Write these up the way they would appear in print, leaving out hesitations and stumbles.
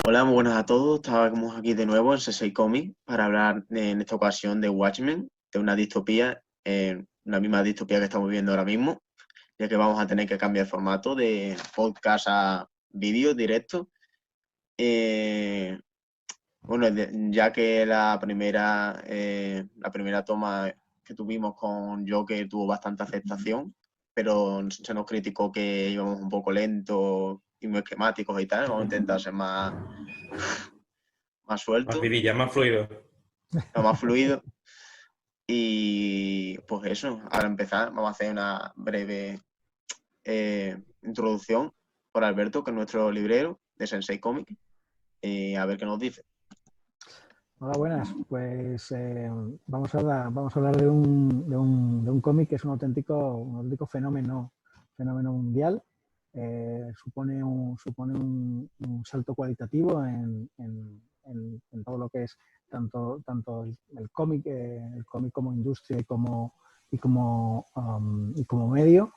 Hola, muy buenas a todos. Estamos aquí de nuevo en C6 Comics para hablar en esta ocasión de Watchmen, de una distopía, la misma distopía que estamos viviendo ahora mismo, ya que vamos a tener que cambiar el formato de podcast a vídeo directo. Eh, bueno, ya que la primera toma que tuvimos con Joker tuvo bastante aceptación, pero se nos criticó que íbamos un poco lentos y muy esquemáticos y tal. Vamos a intentar ser más Más sueltos, vidilla, más fluido. más fluido. Y pues eso, ahora empezar, vamos a hacer una breve introducción por Alberto, que es nuestro librero de Sensei Comics, y a ver qué nos dice. Hola, buenas. Pues vamos a hablar de un cómic que es un auténtico fenómeno mundial. Supone un salto cualitativo en todo lo que es tanto el cómic, como industria y como medio,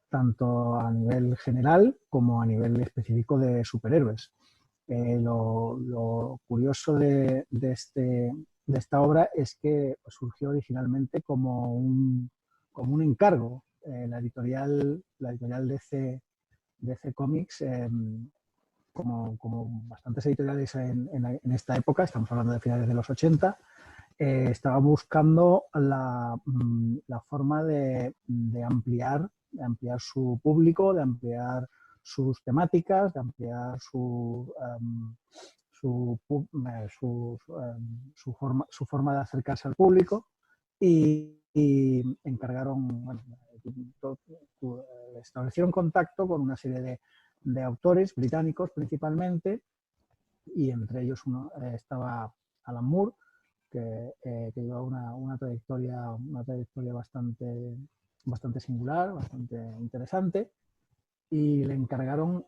tanto a nivel general como a nivel específico de superhéroes. Lo curioso de esta obra es que surgió originalmente como un encargo. La editorial DC Comics, como bastantes editoriales en esta época, estamos hablando de finales de los 80, estaba buscando la forma de ampliar su público, de ampliar sus temáticas, de ampliar su forma de acercarse al público y encargaron, bueno, establecieron contacto con una serie de autores británicos principalmente, y entre ellos estaba Alan Moore, que lleva una trayectoria bastante singular, bastante interesante, y le encargaron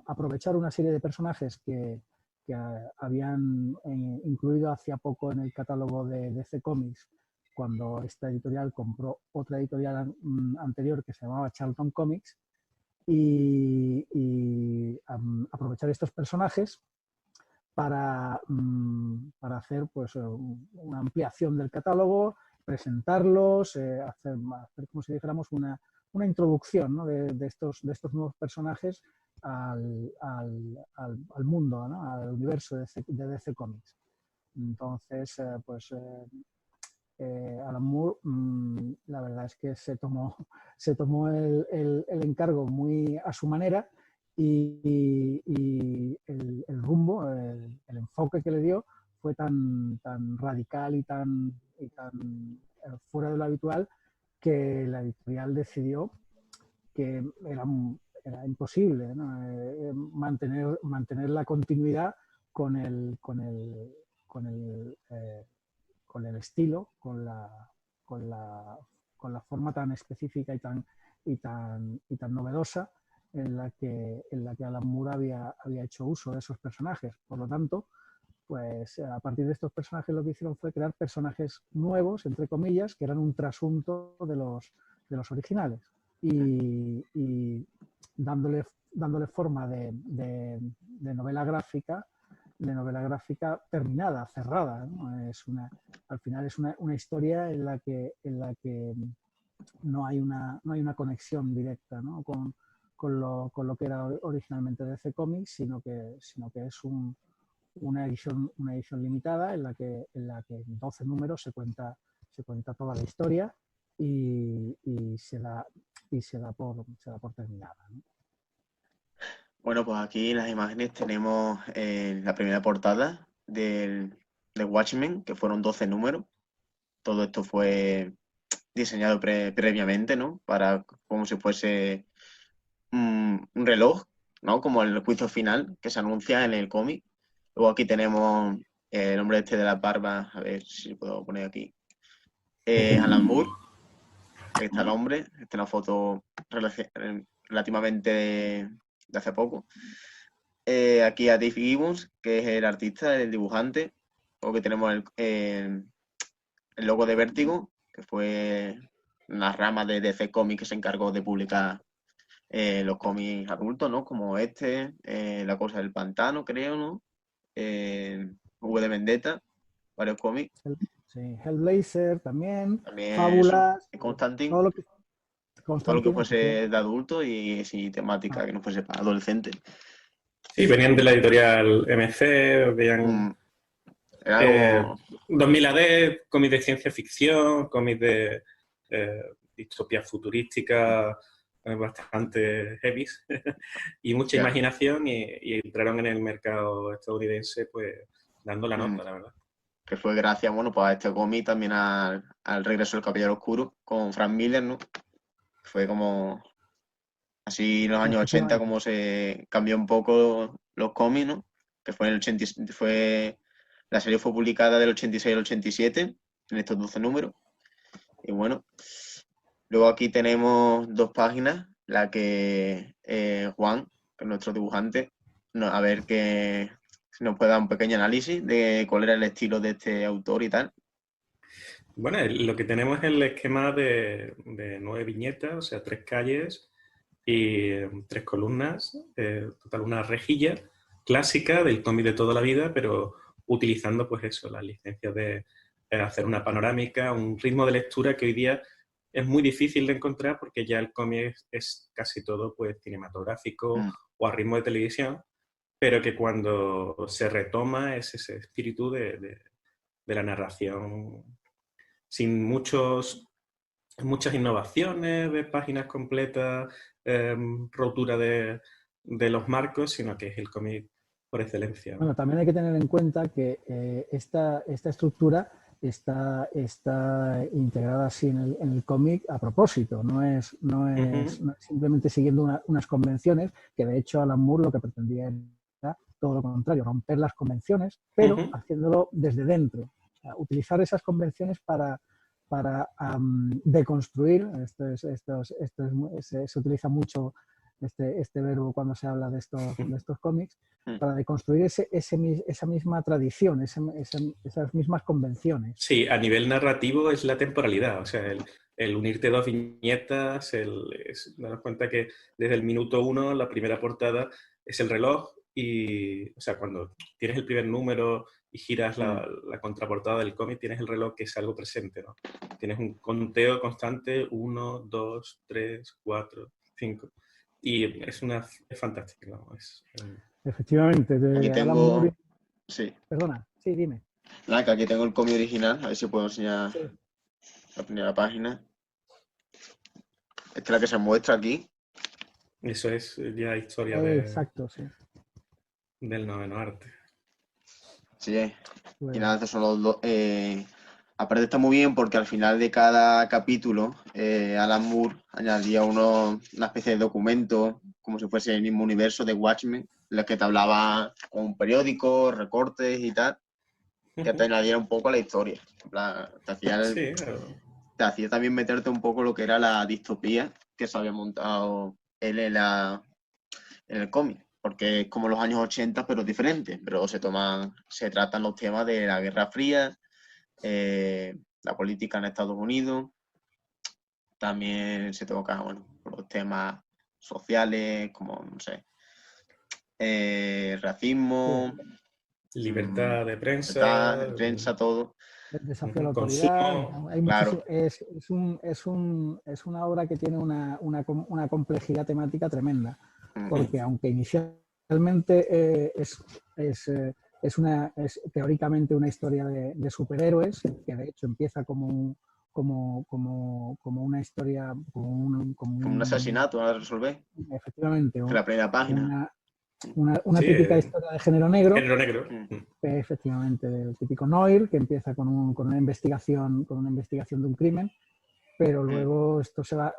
aprovechar una serie de personajes que habían incluido hacía poco en el catálogo de DC Comics, cuando esta editorial compró otra editorial anterior que se llamaba Charlton Comics, y aprovechar estos personajes para hacer pues una ampliación del catálogo, presentarlos, hacer como si dijéramos una introducción, ¿no?, de estos nuevos personajes al mundo, ¿no?, al universo de DC Comics. Entonces, Alan Moore, la verdad es que se tomó el encargo muy a su manera, y el rumbo, el enfoque que le dio fue tan radical y tan fuera de lo habitual, que la editorial decidió que era imposible, ¿no?, mantener la continuidad con el estilo, con la forma tan específica y tan novedosa en la que Alan Moore había hecho uso de esos personajes. Por lo tanto, pues a partir de estos personajes lo que hicieron fue crear personajes nuevos, entre comillas, que eran un trasunto de los originales, y dándole forma de novela gráfica terminada, cerrada, ¿no? Al final es una historia en la que no hay una conexión directa, ¿no?, con lo que era originalmente DC Comics, sino que es una edición limitada en la que en 12 números se cuenta toda la historia, y se da por terminada, ¿no? Bueno, pues aquí en las imágenes tenemos la primera portada de Watchmen, que fueron 12 números. Todo esto fue diseñado previamente, ¿no? Para como si fuese un reloj, ¿no? Como el juicio final que se anuncia en el cómic. Luego aquí tenemos el hombre este de las barbas, a ver si lo puedo poner aquí. Alan Moore, aquí está el hombre, esta es una foto relativamente de hace poco. Aquí a Dave Gibbons, que es el artista, el dibujante. Luego que tenemos el logo de Vértigo, que fue una rama de DC Comics que se encargó de publicar los cómics adultos, ¿no? Como La Cosa del Pantano, creo, ¿no? V de Vendetta, varios cómics. Sí, Hellblazer también, También eso, Fábulas, Constantine, todo lo que todo lo que Constantine, fuese de efectivamente. adulto y sin temática que no fuese para adolescentes. Sí, venían de la editorial MC, veían Mm, Era como... 2000 AD, cómics de ciencia ficción, cómics de distopía futurística, bastante heavy y mucha Claro. imaginación y entraron en el mercado estadounidense pues dando la Mm, nota, la verdad. que fue gracias, bueno, pues a este cómic también al regreso del Caballero Oscuro con Frank Miller, ¿no? Fue como así en los años 80 Efectivamente. como se cambió un poco los cómics, ¿no? Que fue en el 80, la serie fue publicada del 86 al 87 en estos 12 números. Y bueno, luego aquí tenemos dos páginas, la que Juan, que es nuestro dibujante, a ver que si nos puede dar un pequeño análisis de cuál era el estilo de este autor y tal. Bueno, lo que tenemos es el esquema de 9 viñetas, o sea, 3 calles y 3 columnas, total una rejilla clásica del cómic de toda la vida, pero utilizando pues eso, las licencias de hacer una panorámica, un ritmo de lectura que hoy día es muy difícil de encontrar porque ya el cómic es casi todo pues cinematográfico Mm, o a ritmo de televisión, pero que cuando se retoma es ese espíritu de la narración sin muchas innovaciones de páginas completas, rotura de los marcos, sino que es el cómic por excelencia, ¿no? Bueno, también hay que tener en cuenta que esta estructura está integrada así en el cómic a propósito, no es simplemente siguiendo unas convenciones, que de hecho Alan Moore lo que pretendía era todo lo contrario, romper las convenciones, pero haciéndolo desde dentro. O sea, utilizar esas convenciones para deconstruir, se utiliza mucho este verbo cuando se habla de estos cómics, mm. para deconstruir esa misma tradición, esas mismas convenciones. Sí, a nivel narrativo es la temporalidad, o sea, el unirte 2 viñetas, daros cuenta que desde el minuto 1 la primera portada es el reloj y, o sea, cuando tienes el primer número y giras la contraportada del cómic, tienes el reloj que es algo presente, ¿no? Tienes un conteo constante, 1, 2, 3, 4, 5 y es fantástico, ¿no? Efectivamente, Aquí de Alan tengo, Moore. sí, Perdona, sí, dime. nada, que aquí tengo el cómic original, a ver si puedo enseñar Sí, la primera página. Esta es la que se muestra aquí. Eso es ya historia exacto, sí. del noveno arte. Sí, y nada, Pues, estos son los dos. Aparte está muy bien porque al final de cada capítulo Alan Moore añadía una especie de documento, como si fuese el mismo universo de Watchmen, en los que te hablaba con un periódico, recortes y tal, que te añadiera un poco a la historia. En plan, Sí, te hacía también meterte un poco lo que era la distopía que se había montado él en el cómic, porque es como los años 80 pero diferente, pero se tratan los temas de la Guerra Fría, la política en Estados Unidos, también se toca, bueno, los temas sociales, como, no sé, sí, racismo, libertad de libertad, prensa, prensa, todo, el desafío a la autoridad. consumo. Hay claro. muchísimo, es una obra que tiene una complejidad temática tremenda, porque aunque inicialmente es teóricamente una historia de superhéroes, que de hecho empieza como una historia, Como un asesinato a resolver, efectivamente, que la primera página. una, una Sí, típica historia de género negro, género negro. efectivamente, del típico Noir, que empieza con una investigación de un crimen, pero luego esto se va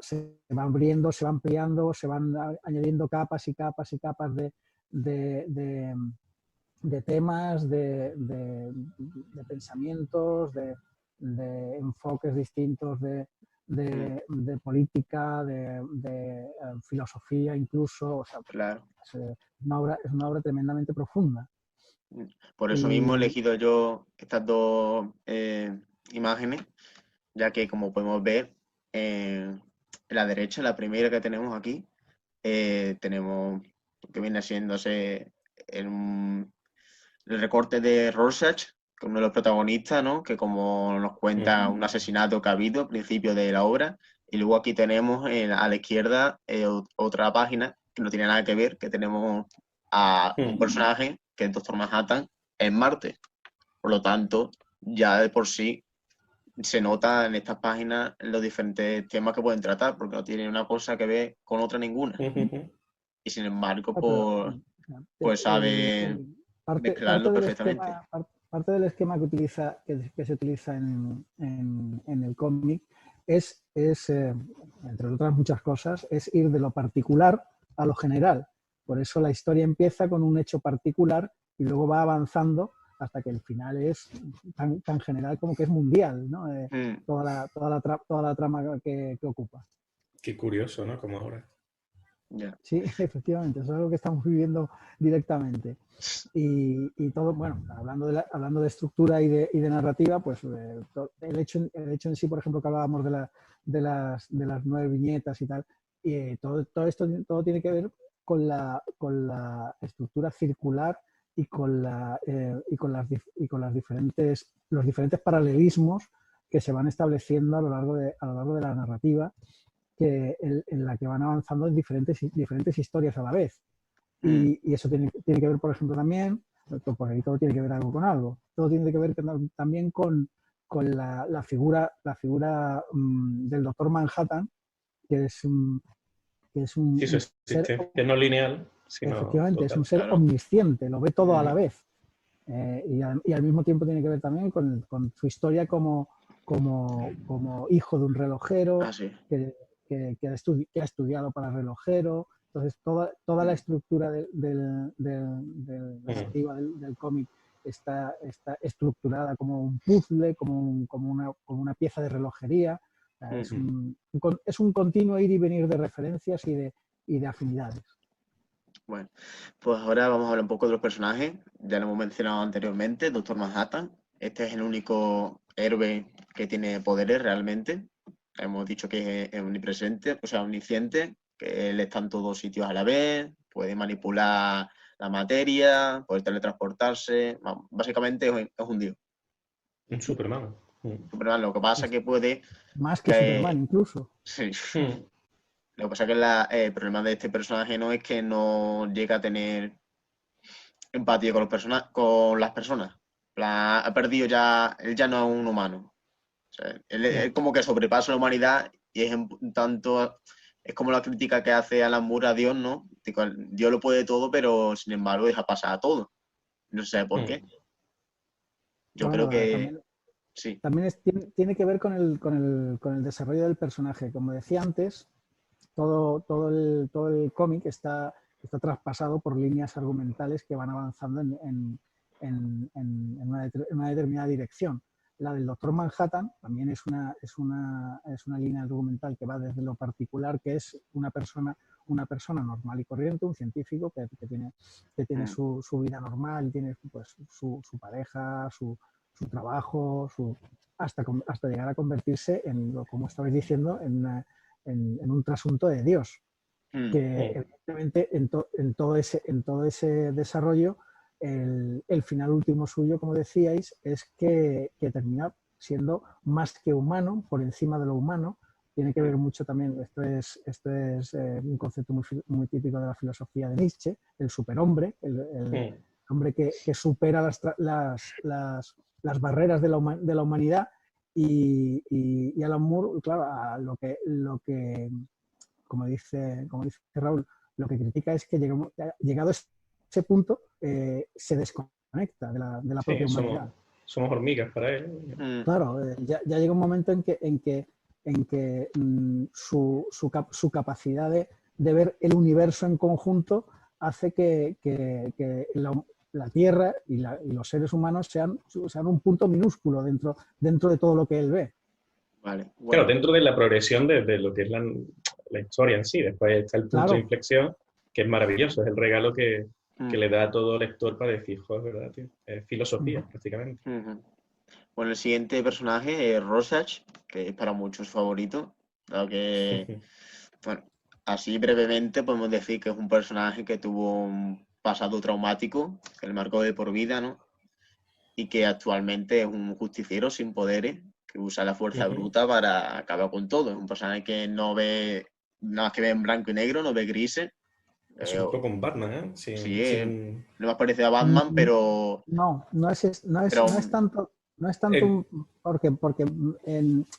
abriendo, se va ampliando, se van añadiendo capas y capas y capas de, de, de temas, de pensamientos, de enfoques distintos de política, de filosofía incluso. O sea, Claro. es una obra tremendamente profunda. Por eso mismo he Y elegido yo estas dos imágenes, ya que como podemos ver, en la derecha, la primera que tenemos aquí, tenemos lo que viene siéndose el recorte de Rorschach, que es uno de los protagonistas, ¿no? Que como nos cuenta un asesinato que ha habido al principio de la obra. Y luego aquí tenemos a la izquierda otra página que no tiene nada que ver, que tenemos a un personaje que es Doctor Manhattan en Marte. Por lo tanto, ya de por sí se nota en estas páginas los diferentes temas que pueden tratar, porque no tienen una cosa que ver con otra ninguna. Y sin embargo, pues saben mezclarlo perfectamente. Parte del esquema que se utiliza en el cómic es entre otras muchas cosas, es ir de lo particular a lo general. Por eso la historia empieza con un hecho particular y luego va avanzando hasta que el final es tan general como que es mundial, ¿no? Toda la trama que ocupa. Qué curioso, ¿no? Como ahora. Yeah. Sí, efectivamente, eso es algo que estamos viviendo directamente. Y todo, bueno, hablando de estructura y de narrativa, pues el hecho en sí, por ejemplo, que hablábamos de las 9 viñetas y tal, y todo esto tiene que ver con la estructura circular y con los diferentes paralelismos que se van estableciendo a lo largo de la narrativa, en la que van avanzando en diferentes historias a la vez. Y eso tiene que ver, por ejemplo, también, por ahí todo tiene que ver algo con algo. Todo tiene que ver también con la figura del Doctor Manhattan, que es un Sí, eso existe, que no lineal, sino efectivamente, total. es un ser omnisciente, lo ve todo a la vez. Y al mismo tiempo tiene que ver también con su historia como hijo de un relojero, que ha estudiado para relojero. Entonces, toda la estructura del cómic está estructurada como un puzzle, como una pieza de relojería. Es un continuo ir y venir de referencias y de afinidades. Bueno, pues ahora vamos a hablar un poco de los personajes. Ya lo hemos mencionado anteriormente, Doctor Manhattan. Este es el único héroe que tiene poderes realmente. Hemos dicho que es omnipresente, o sea, omnisciente, que él está en todos sitios a la vez, puede manipular la materia, puede teletransportarse. Básicamente es un dios. Un Superman. Superman, lo que pasa es que puede... Más que Superman, incluso. Sí. Lo que pasa es que el problema de este personaje no es que no llega a tener empatía con las personas. Ha perdido ya, él ya no es un humano. O sea, él como que sobrepasa la humanidad y es es como la crítica que hace Alan Moore a Dios, ¿no? Dios lo puede todo, pero sin embargo deja pasar a todo. No sé por qué. Yo creo que también, sí. También tiene que ver con el desarrollo del personaje. Como decía antes, todo el cómic está traspasado por líneas argumentales que van avanzando en una determinada dirección. La del Doctor Manhattan también es una línea argumental que va desde lo particular, que es una persona normal y corriente, un científico que tiene su vida normal, y tiene pues, su pareja, su trabajo, hasta llegar a convertirse como estabais diciendo, en un trasunto de Dios, que evidentemente en todo ese desarrollo el final último suyo, como decíais, es que termina siendo más que humano, por encima de lo humano. Tiene que ver mucho también, esto es un concepto muy típico de la filosofía de Nietzsche, el superhombre, el hombre que supera las barreras de la humanidad. Y Alan Moore, claro, lo que como dice Raúl, lo que critica es que llegado a ese punto se desconecta de la propia humanidad. Somos hormigas para él. Claro, ya llega un momento en que su capacidad de ver el universo en conjunto hace que la Tierra y los seres humanos sean un punto minúsculo dentro de todo lo que él ve. Vale, bueno. Claro, dentro de la progresión de lo que es la historia en sí. Después está el punto de inflexión, que es maravilloso. Es el regalo que le da a todo lector para decir, joder, ¿verdad, tío? Es filosofía, prácticamente. Bueno, el siguiente personaje es Rorschach, que es para muchos su favorito, dado que, bueno, así brevemente podemos decir que es un personaje que tuvo un pasado traumático, que le marcó de por vida, ¿no? Y que actualmente es un justiciero sin poderes, que usa la fuerza bruta para acabar con todo. Es un personaje que no ve nada más que ve en blanco y negro, no ve grises. Es un poco un Batman, ¿eh? Sí, Sin... no me ha parecido a Batman, pero... No, no es tanto, no es tanto porque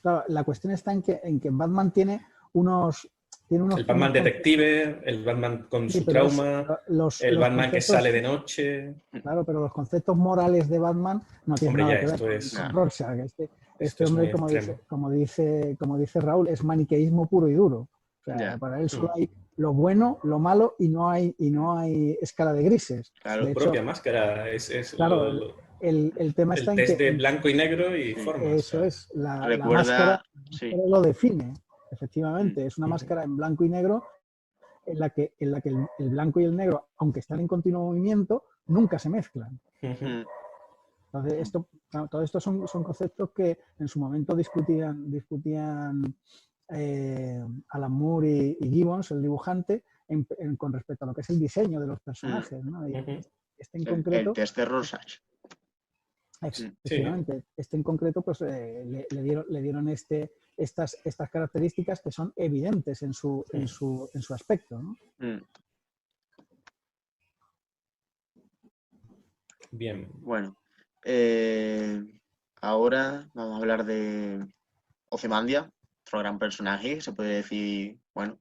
claro, la cuestión está en que Batman tiene unos el Batman detective, el Batman con su trauma, el Batman que sale de noche. Claro, pero los conceptos morales de Batman no tienen nada que ver con Rorschach. Este hombre, como dice Raúl, es maniqueísmo puro y duro. O sea, para él solo hay lo bueno, lo malo y no hay escala de grises. Claro, de propia máscara es claro, el tema está en que... de blanco y negro y formas. Eso es, la máscara lo define, efectivamente. Es una máscara en blanco y negro en la que el blanco y el negro, aunque están en continuo movimiento, nunca se mezclan. Entonces, todo esto son conceptos que en su momento discutían Alan Moore y Gibbons, el dibujante, con respecto a lo que es el diseño de los personajes, ¿no? Y en concreto, el test de Rorschach. Efectivamente, en concreto pues le dieron estas características que son evidentes en su aspecto, ¿no? Bien. Bueno, ahora vamos a hablar de Ozymandias, otro gran personaje, se puede decir, bueno,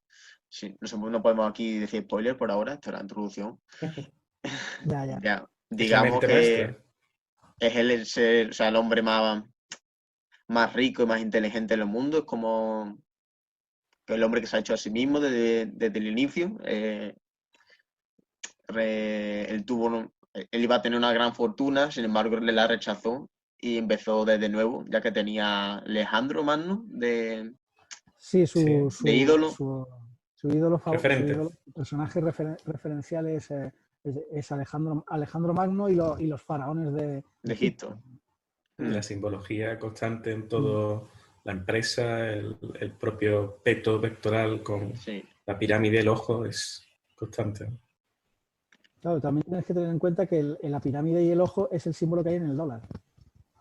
sí, no podemos aquí decir spoiler por ahora, esto es la introducción. Ya. Digamos que es el hombre más rico y más inteligente del mundo, es como el hombre que se ha hecho a sí mismo desde el inicio. Él iba a tener una gran fortuna, sin embargo él la rechazó y empezó desde nuevo, ya que tenía Alejandro Magno de ídolo. Su ídolo favorito, su personaje referencial es Alejandro Magno y los faraones de Egipto. La simbología constante en todo, la empresa, el propio peto pectoral con la pirámide del ojo es constante. Claro, también tienes que tener en cuenta que la pirámide y el ojo es el símbolo que hay en el dólar.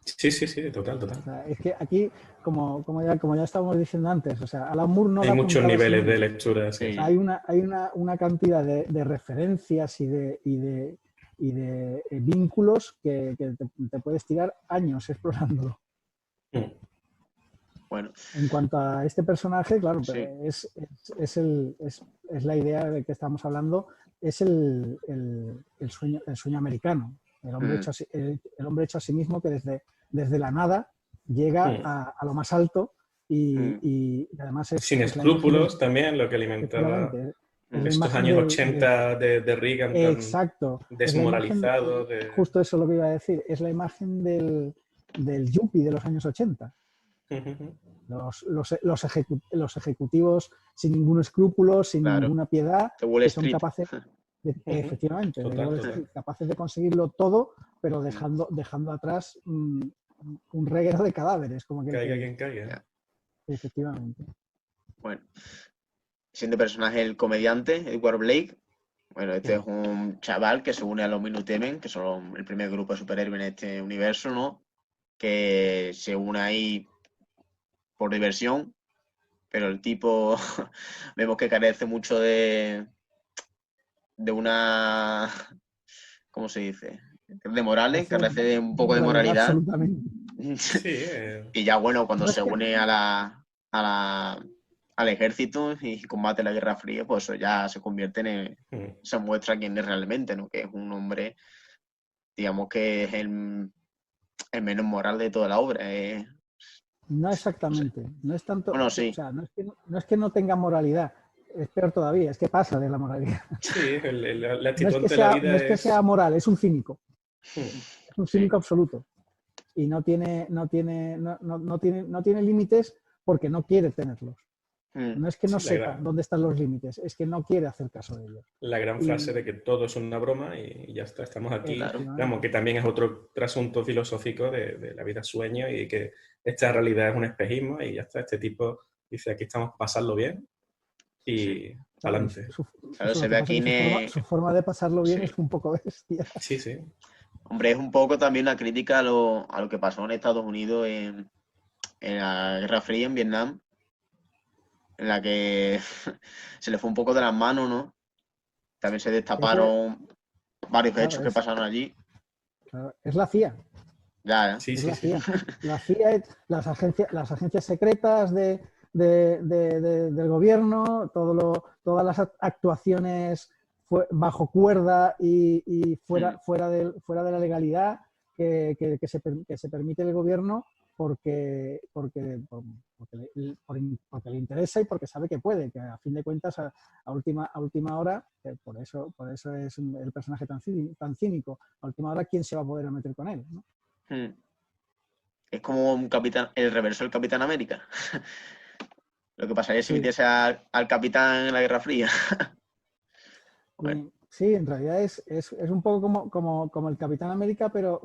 Sí, total. O sea, es que aquí, como ya estábamos diciendo antes, o sea, Alan Moore no hay muchos niveles de lectura. Sí. O sea, hay una cantidad de referencias y de vínculos que te puedes tirar años explorándolo. Bueno. En cuanto a este personaje, claro, es la idea de que estamos hablando, es el sueño americano. El hombre hecho a sí mismo que desde la nada llega a lo más alto y además es... Sin escrúpulos también, lo que alimentaba estos años 80 de Reagan. Exacto. Desmoralizado. Justo eso es lo que iba a decir. Es la imagen del yuppie de los años 80. Los ejecutivos sin ningún escrúpulo, sin ninguna piedad, que son capaces... Efectivamente, capaces de conseguirlo todo, pero dejando atrás un reguero de cadáveres. Como que caiga quien caiga. Efectivamente. Bueno, siendo personaje el comediante Edward Blake. Bueno, este es un chaval que se une a los Minutemen, que son el primer grupo de superhéroes en este universo, ¿no? Que se une ahí por diversión, pero el tipo vemos que carece mucho de una, ¿cómo se dice? De morales, carece de un poco de moralidad. Absolutamente. Sí, y ya bueno, cuando se une al ejército y combate la Guerra Fría, pues eso ya se convierte se muestra quién es realmente, ¿no? Que es un hombre, digamos que es el menos moral de toda la obra. No exactamente, no es tanto, bueno, sí. O sea, no es que no tenga moralidad, es peor todavía, es que pasa de la moralidad. Sí, la actitud de la vida no es que sea moral, es un cínico. Es un cínico absoluto. Y no tiene límites porque no quiere tenerlos. No es que no sepa dónde están los límites, es que no quiere hacer caso de ellos. La gran frase de que todo es una broma y ya está, estamos aquí. Digamos que también es otro trasunto filosófico de la vida sueño y que esta realidad es un espejismo y ya está. Este tipo dice, aquí estamos pasando bien y adelante. Claro, se ve aquí su forma de pasarlo bien Sí. es un poco bestia. Sí, sí. Hombre, es un poco también una crítica a lo que pasó en Estados Unidos en la Guerra Fría en Vietnam, en la que se le fue un poco de las manos, ¿no? También se Es que, destaparon varios claro, hechos que pasaron allí. claro, es la CIA. Ya, Sí, Es sí, la sí. CIA. La CIA, las agencias secretas del gobierno, todas las actuaciones bajo cuerda y fuera de la legalidad que se permite el gobierno porque le interesa y porque sabe que puede, que a fin de cuentas a última hora, por eso es el personaje tan cínico, a última hora, ¿quién se va a poder meter con él, ¿no? Es como un capitán, el reverso del Capitán América. Lo que pasaría si Sí. metiese al capitán en la Guerra Fría. Bueno, Sí, en realidad es un poco como el Capitán América, pero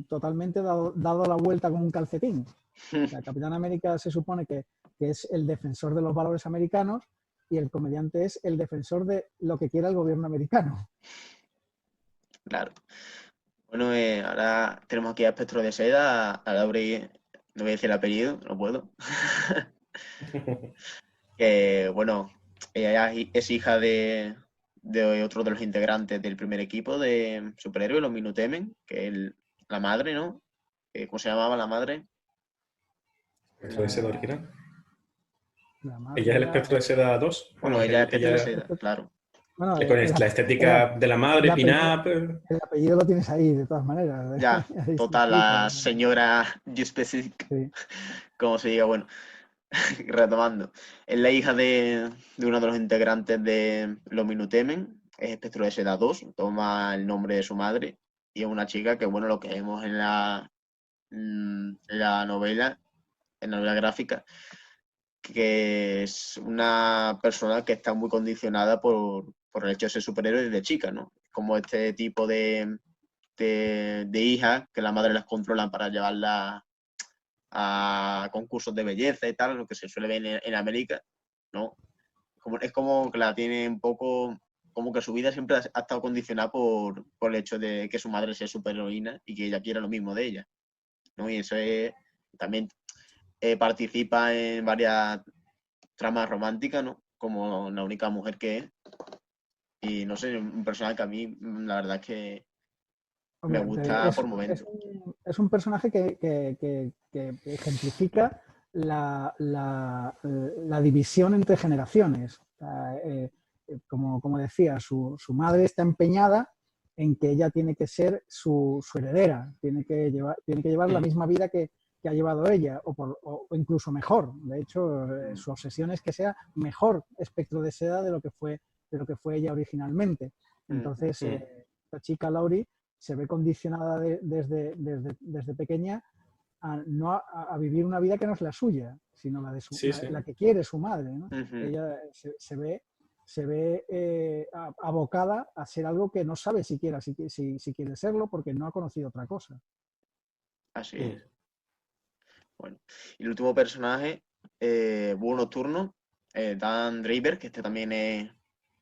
totalmente dado la vuelta como un calcetín. O sea, el Capitán América se supone que es el defensor de los valores americanos y el comediante es el defensor de lo que quiera el gobierno americano. claro. Bueno, ahora tenemos aquí a Espectro de Seda, a Lauri, no voy a decir el apellido, no puedo. Que, bueno, ella es hija de otro de los integrantes del primer equipo de superhéroes, los Minutemen, que es la madre, ¿no? ¿Cómo se llamaba la madre? Espectro de seda original. La madre Ella es el era, espectro de seda 2. Bueno, Bueno, ella es Espectro de ella Seda, claro. bueno, con la estética de la madre, pin-up. el apellido lo tienes ahí, de todas maneras. Ya, Ahí total, escrito. la señora G-Specific, Sí. como se diga, bueno, retomando. Es la hija de uno de los integrantes de los Minutemen, es Espectro de Seda 2, toma el nombre de su madre, y es una chica que, bueno, lo que vemos en la novela, en la novela gráfica, que es una persona que está muy condicionada por el hecho de ser superhéroe desde chica, ¿no? Como este tipo de hijas que la madre las controlan para llevarlas a concursos de belleza y tal, lo que se suele ver en América, ¿no? Es como que la tiene un poco, como que su vida siempre ha estado condicionada por el hecho de que su madre sea superheroína y que ella quiera lo mismo de ella, ¿no? Y eso es, también participa en varias tramas románticas, ¿no? Como la única mujer que es. Y no sé, un personaje que a mí, la verdad es que me Hombre, gusta por momentos. es un personaje que ejemplifica la división entre generaciones. O sea, como decía, su madre está empeñada en que ella tiene que ser su heredera, tiene que llevar la misma vida que ha llevado ella, o incluso mejor. De hecho, su obsesión es que sea mejor Espectro de Seda de lo que fue ella originalmente. Entonces, la chica Laurie se ve condicionada desde pequeña a vivir una vida que no es la suya, sino la de Sí, sí. la que quiere su madre, ¿no? Uh-huh. Ella se ve abocada a ser algo que no sabe siquiera si quiere serlo porque no ha conocido otra cosa. Así es. Bueno, y el último personaje, Búho Nocturno, Dan Draper, que este también es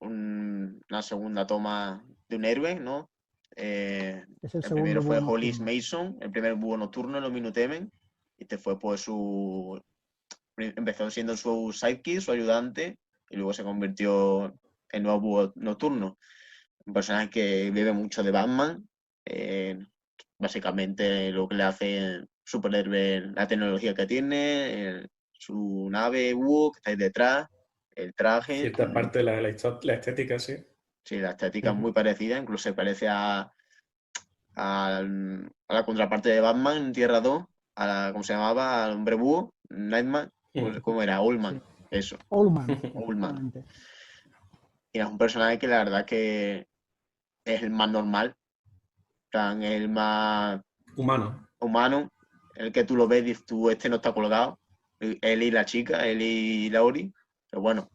una segunda toma de un héroe, ¿no? Es el El segundo primero fue Búho Hollis Nocturno. Mason, el primer Búho Nocturno en los Minutemen. Este fue pues empezó siendo su sidekick, su ayudante, y luego se convirtió en nuevo Búho Nocturno. Un personaje que bebe mucho de Batman. Básicamente lo que le hace superhéroe, la tecnología que tiene, su nave Búho que está ahí detrás, el traje. Cierta parte de la estética, sí. Sí, la estética es muy parecida, incluso se parece a la contraparte de Batman en Tierra 2, ¿cómo se llamaba? Al hombre búho, Nightman, ¿cómo era? Ullman, Sí. eso, Ullman, Ullman. efectivamente. Y es un personaje que la verdad que es el más normal, es el más Humano. humano, el que tú lo ves y dices, tú, este no está colgado, él y la chica, él y Laurie, pero bueno,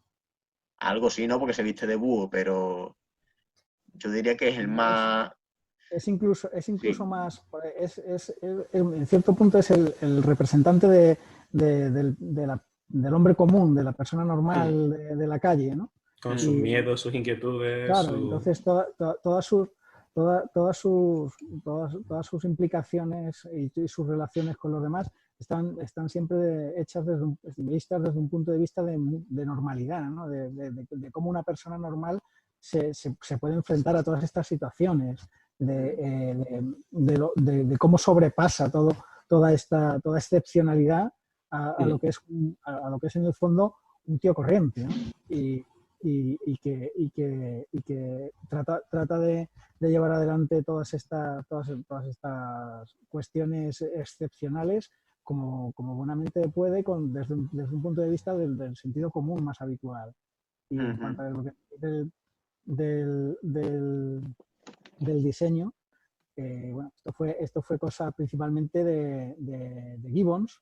algo sí, ¿no? Porque se viste de búho, pero yo diría que es el más... Es incluso Sí. más, en cierto punto es el representante del hombre común, de la persona normal de la calle, ¿no? Con sus miedos, sus inquietudes. Claro, entonces todas sus implicaciones y sus relaciones con los demás están siempre hechas vistas desde un punto de vista de normalidad, ¿no? De cómo una persona normal se puede enfrentar a todas estas situaciones, de cómo sobrepasa toda esta excepcionalidad a lo que es en el fondo un tío corriente, ¿no? Y que trata de llevar adelante todas estas cuestiones excepcionales como buenamente puede desde un punto de vista del sentido común más habitual. Y en cuanto a lo que del diseño, bueno, esto fue cosa principalmente de Gibbons,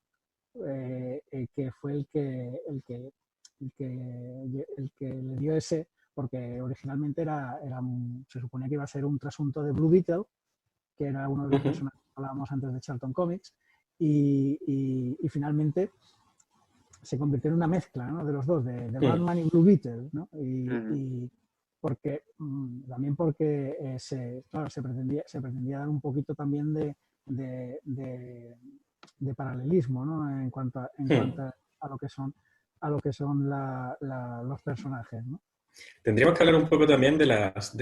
que fue el que le dio ese, porque originalmente se suponía que iba a ser un trasunto de Blue Beetle, que era uno de los personajes que hablábamos antes de Charlton Comics, y finalmente se convirtió en una mezcla, ¿no?, de los dos, de Batman y Blue Beetle, ¿no? Y también porque se pretendía dar un poquito también de paralelismo, ¿no?, en cuanto a lo que son los personajes, ¿no? Tendríamos que hablar un poco también de los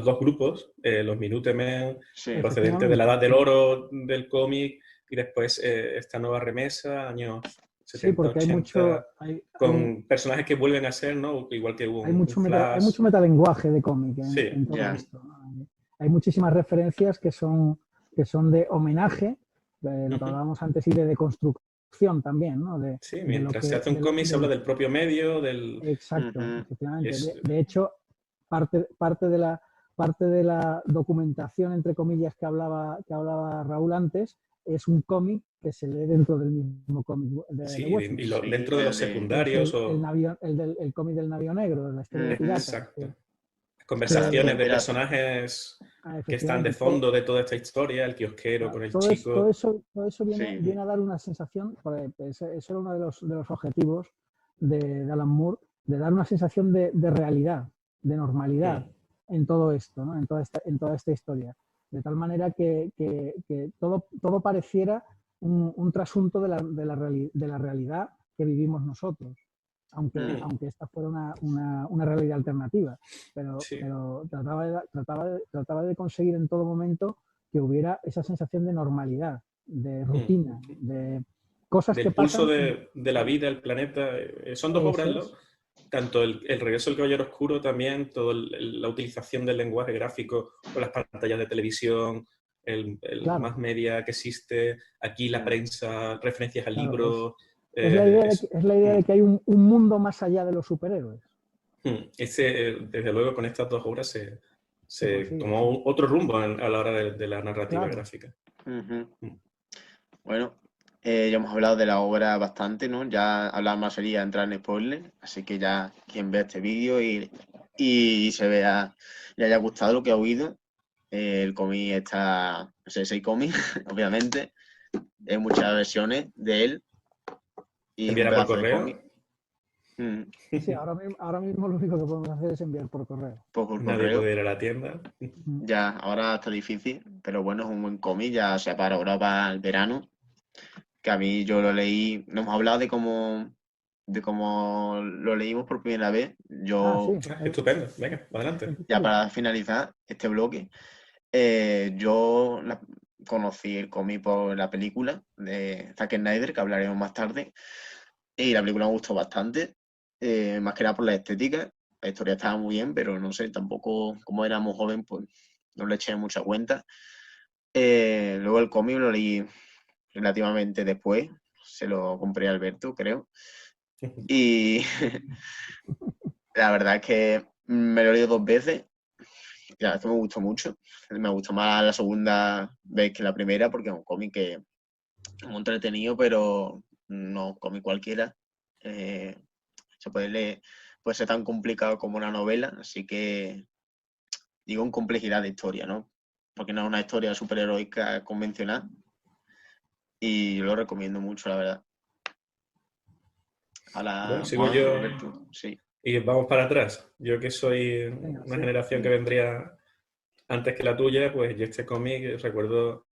dos grupos, los Minutemen, procedentes de la Edad del Oro del cómic, y después esta nueva remesa, años 70, sí, porque 80, con personajes que vuelven a ser, ¿no? Igual que hay mucho metalenguaje de cómic en todo esto, ¿no? Hay muchísimas referencias que son de homenaje, lo que hablábamos antes, y de deconstrucción también, ¿no? Sí, mientras se hace un cómic se habla del propio medio, Exacto, efectivamente. De hecho, parte de la documentación, entre comillas, que hablaba Raúl antes, es un cómic que se lee dentro del mismo cómic dentro de los secundarios. El cómic del navío negro, la historia de pirata. Exacto. Conversaciones de personajes que están de fondo de toda esta historia, el kiosquero con el chico. Todo eso viene a dar una sensación, porque eso era uno de los objetivos de Alan Moore, de dar una sensación de realidad, de normalidad en todo esto, ¿no? en toda esta historia. De tal manera que todo pareciera un trasunto de la realidad que vivimos nosotros. Aunque esta fuera una realidad alternativa, pero trataba de conseguir en todo momento que hubiera esa sensación de normalidad, de rutina, de cosas que pasan. Del pulso de la vida, el planeta. Son dos obras, ¿no? Tanto el regreso del Caballero Oscuro, también toda la utilización del lenguaje gráfico con las pantallas de televisión, el más media que existe, aquí la prensa, referencias al libro. Es la idea de que hay un mundo más allá de los superhéroes. Desde luego, con estas dos obras se tomó otro rumbo a la hora de la narrativa gráfica. Bueno, ya hemos hablado de la obra bastante, ¿no? Ya hablar más sería entrar en spoiler, así que ya quien vea este vídeo y se vea, le haya gustado lo que ha oído, el cómic está, no sé, 6 cómics, obviamente, hay muchas versiones de él. Y ¿Enviará por correo? Sí, ahora mismo lo único que podemos hacer es enviar por correo. Nadie puede ir a la tienda. Ya, ahora está difícil, pero bueno, es un buen cómic, ya sea para ahora para el verano, que a mí yo lo leí, no hemos hablado de cómo lo leímos por primera vez. Estupendo, venga, adelante. Ya para finalizar este bloque, yo conocí el cómic por la película de Zack Snyder, que hablaremos más tarde, y la película me gustó bastante, más que nada por la estética. La historia estaba muy bien, pero no sé, tampoco, como éramos jóvenes, pues no le eché mucha cuenta. Luego el cómic lo leí relativamente después, se lo compré a Alberto, creo. Y la verdad es que me lo he leído 2 veces. Ya, esto me gustó mucho. Me gustó más la segunda vez que la primera, porque es un cómic que es muy entretenido, pero no un cómic cualquiera. Se puede leer, puede ser tan complicado como una novela, así que digo en complejidad de historia, ¿no? Porque no es una historia superheroica convencional, y lo recomiendo mucho, la verdad. Bueno, sigo yo. Sí. Y vamos para atrás. Yo que soy Venga, una sí. generación que vendría antes que la tuya, pues yo este cómic recuerdo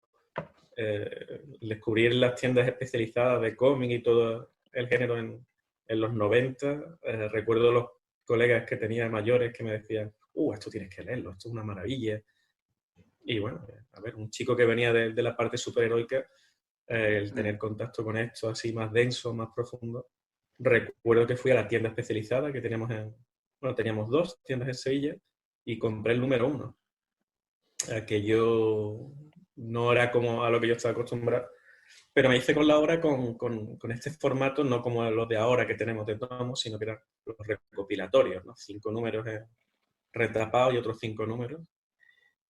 descubrir las tiendas especializadas de cómic y todo el género en los 90. Recuerdo los colegas que tenía mayores que me decían, esto tienes que leerlo, esto es una maravilla. Y bueno, a ver, un chico que venía de la parte superheroica, el tener contacto con esto así más denso, más profundo. Recuerdo que fui a la tienda especializada que teníamos teníamos 2 tiendas en Sevilla y compré el número 1. Que yo no era como a lo que yo estaba acostumbrado, pero me hice con la obra con este formato, no como los de ahora que tenemos de tomos, sino que eran los recopilatorios, ¿no? 5 números retrapados y otros 5 números.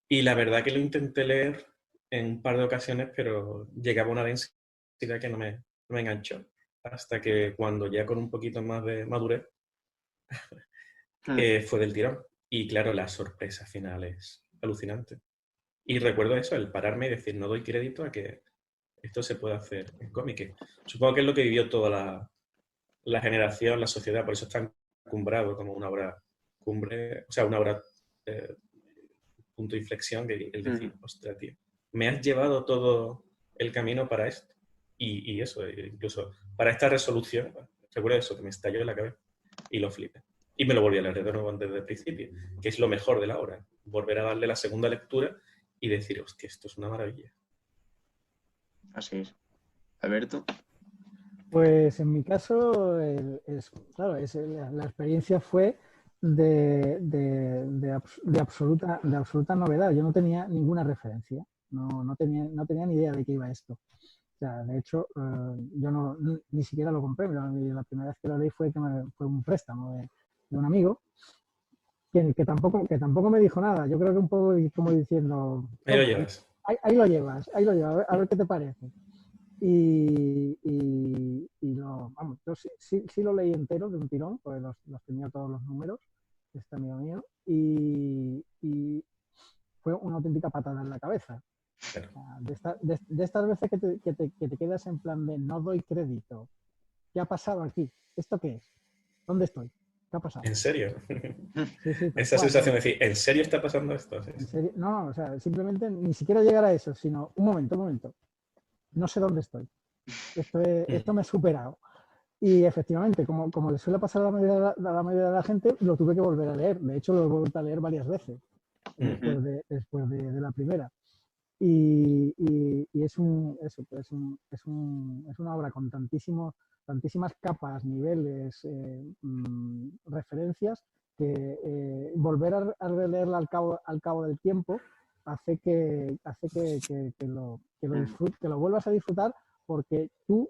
Y la verdad que lo intenté leer en un par de ocasiones, pero llegaba a una densidad que no me enganchó. Hasta que cuando ya con un poquito más de madurez, fue del tirón. Y claro, la sorpresa final es alucinante. Y recuerdo eso, el pararme y decir, no doy crédito a que esto se puede hacer en cómic. Supongo que es lo que vivió toda la generación, la sociedad, por eso está encumbrado como una obra cumbre, o sea, una obra punto de inflexión, que el decir, ostras, tío, me has llevado todo el camino para esto. Y eso, incluso para esta resolución, recuerdo eso, que me estalló en la cabeza y lo flipé. Y me lo volví a leer de nuevo desde el principio, que es lo mejor de la obra. Volver a darle la segunda lectura y decir, hostia, esto es una maravilla. Así es. Alberto. Pues en mi caso, claro, la experiencia fue de absoluta novedad. Yo no tenía ninguna referencia, no tenía ni idea de qué iba esto. O sea, de hecho, yo ni siquiera lo compré. La primera vez que lo leí fue un préstamo de un amigo que tampoco me dijo nada. Yo creo que un poco como diciendo, Ahí lo llevas. ahí lo llevas, a ver qué te parece. Vamos, yo sí lo leí entero de un tirón, pues los tenía todos los números, este amigo mío, y fue una auténtica patada en la cabeza. Claro. De estas veces que te quedas en plan de no doy crédito. ¿Qué ha pasado aquí? ¿Esto qué es? ¿Dónde estoy? ¿Qué ha pasado? ¿En serio? Sí, Esa sensación de decir, ¿en serio está pasando esto? Sí. ¿En serio? No, o sea, simplemente ni siquiera llegar a eso, sino un momento. No sé dónde estoy. Esto me ha superado. Y efectivamente, como le suele pasar a la mayoría de la gente, lo tuve que volver a leer. De hecho, lo he vuelto a leer varias veces después de la primera. Y es una obra con tantísimas capas, niveles, referencias, que volver a releerla al cabo del tiempo hace que lo vuelvas a disfrutar, porque tú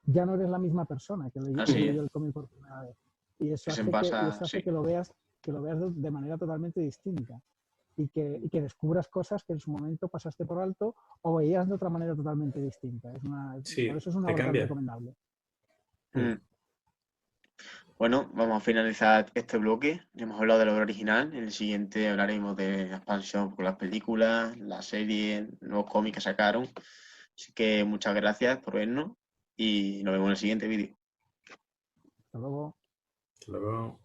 ya no eres la misma persona que leyó el cómic por primera vez. Y eso hace que lo veas de manera totalmente distinta. Y que descubras cosas que en su momento pasaste por alto o veías de otra manera totalmente distinta. Por eso es una obra tan recomendable. Bueno, vamos a finalizar este bloque. Ya hemos hablado de la obra original. En el siguiente hablaremos de la expansión con las películas, la serie, nuevos cómics que sacaron. Así que muchas gracias por vernos y nos vemos en el siguiente vídeo. Hasta luego. Hasta luego.